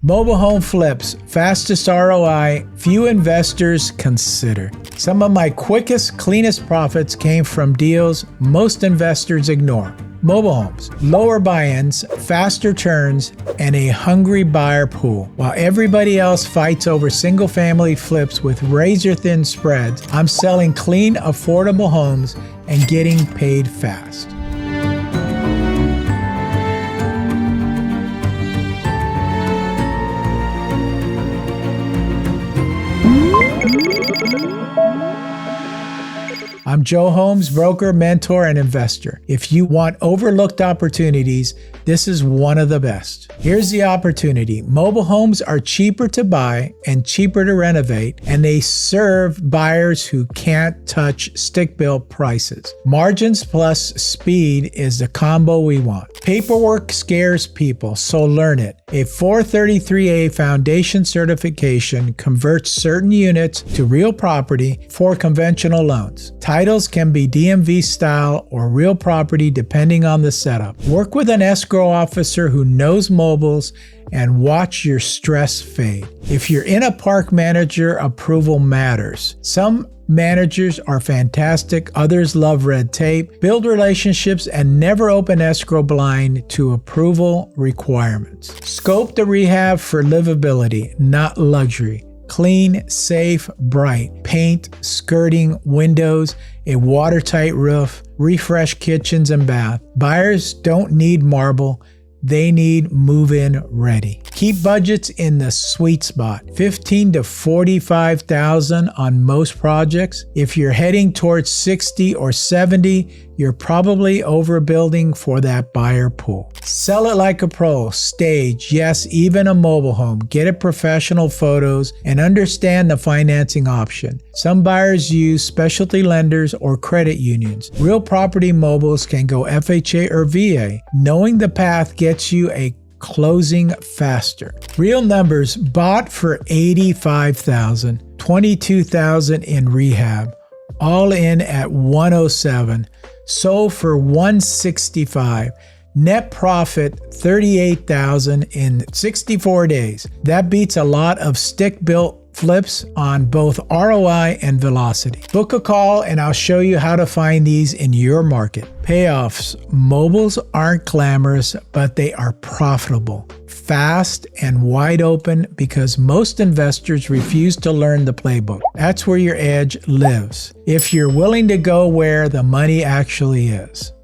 Mobile home flips, fastest ROI, few investors consider. Some of my quickest, cleanest profits came from deals most investors ignore. Mobile homes, lower buy-ins, faster turns, and a hungry buyer pool. While everybody else fights over single-family flips with razor-thin spreads, I'm selling clean, affordable homes and getting paid fast. I'm Joe Holmes, broker, mentor, and investor. If you want overlooked opportunities, this is one of the best. Here's the opportunity. Mobile homes are cheaper to buy and cheaper to renovate, and they serve buyers who can't touch stick-built prices. Margins plus speed is the combo we want. Paperwork scares people, so learn it. A 433A foundation certification converts certain units to real property for conventional loans. Titles can be DMV style or real property depending on the setup. Work with an escrow officer who knows mobiles and watch your stress fade. If you're in a park manager, approval matters. Some managers are fantastic, others love red tape. Build relationships and never open escrow blind to approval requirements. Scope the rehab for livability, not luxury. Clean, safe, bright. Paint, skirting, windows, a watertight roof, refresh kitchens and bath. Buyers don't need marble. They need move-in ready. Keep budgets in the sweet spot, $15,000 to $45,000 on most projects. If you're heading towards 60 or 70, you're probably overbuilding for that buyer pool. Sell it like a pro, stage, yes, even a mobile home. Get it professional photos and understand the financing option. Some buyers use specialty lenders or credit unions. Real property mobiles can go FHA or VA. Knowing the path gets you a closing faster. Real numbers: bought for $85,000, $22,000 in rehab, all in at $107,000, sold for $165,000. Net profit $38,000 in 64 days. That beats a lot of stick-built flips on both ROI and velocity. Book a call and I'll show you how to find these in your market. Payoffs: mobiles aren't glamorous, but they are profitable, fast, and wide open because most investors refuse to learn the playbook. That's where your edge lives, if you're willing to go where the money actually is.